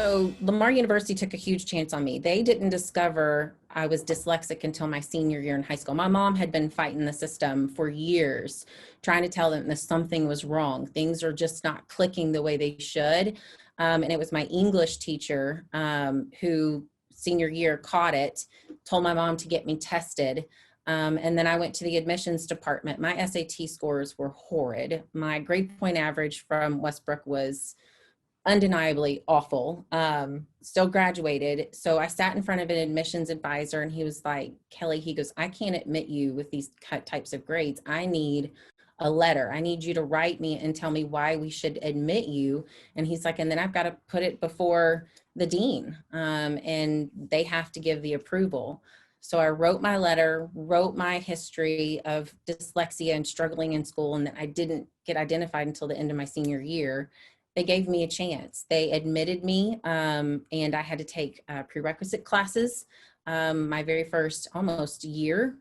So Lamar University took a huge chance on me. They didn't discover I was dyslexic until my senior year in high school. My mom had been fighting the system for years, trying to tell them that something was wrong. Things are just not clicking the way they should. And it was my English teacher who senior year caught it, told my mom to get me tested. And then I went to the admissions department. My SAT scores were horrid. My grade point average from Westbrook was undeniably awful. Still graduated. So I sat in front of an admissions advisor and he was like, Kelly, he goes, I can't admit you with these types of grades. I need a letter. I need you to write me and tell me why we should admit you. And he's like, and then I've got to put it before the dean and they have to give the approval. So I wrote my letter, wrote my history of dyslexia and struggling in school, and that I didn't get identified until the end of my senior year. They gave me a chance. They admitted me, and I had to take prerequisite classes my very first almost year.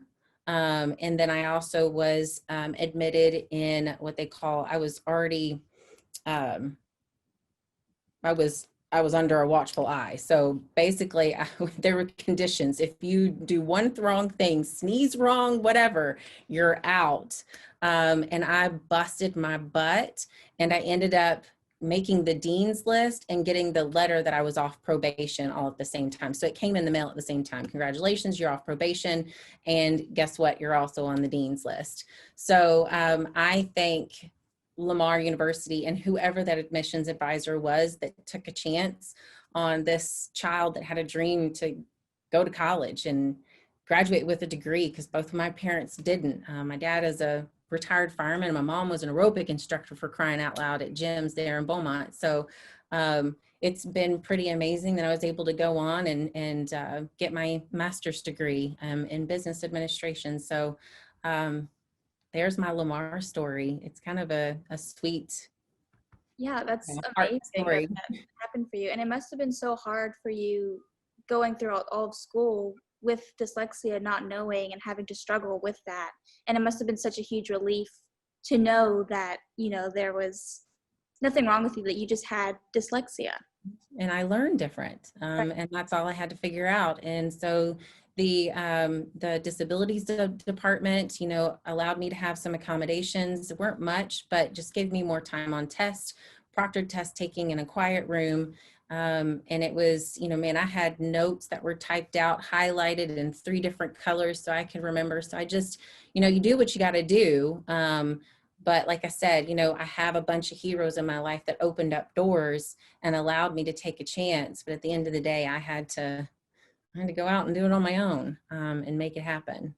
And then I also was admitted in what they call, I was already, I was under a watchful eye. So basically there were conditions. If you do one wrong thing, sneeze wrong, whatever, you're out. And I busted my butt and I ended up making the dean's list and getting the letter that I was off probation all at the same time. So it came in the mail at the same time. Congratulations, you're off probation. And guess what? You're also on the dean's list. So I thank Lamar University and whoever that admissions advisor was that took a chance on this child that had a dream to go to college and graduate with a degree, because both of my parents didn't. My dad is a retired fireman. My mom was an aerobic instructor, for crying out loud, at gyms there in Beaumont. So it's been pretty amazing that I was able to go on and get my master's degree in business administration. So there's my Lamar story. It's kind of a sweet, yeah, that's amazing that happened for you. And it must have been so hard for you going through all of school with dyslexia, not knowing and having to struggle with that. And it must have been such a huge relief to know that, you know, there was nothing wrong with you, that you just had dyslexia. And I learned different. And that's all I had to figure out. And so the disabilities department, you know, allowed me to have some accommodations. It weren't much, but just gave me more time on test, proctored test taking in a quiet room. And it was, you know, man, I had notes that were typed out, highlighted in 3 different colors so I could remember. So I just, you know, you do what you got to do. But like I said, you know, I have a bunch of heroes in my life that opened up doors and allowed me to take a chance. But at the end of the day, I had to go out and do it on my own and make it happen.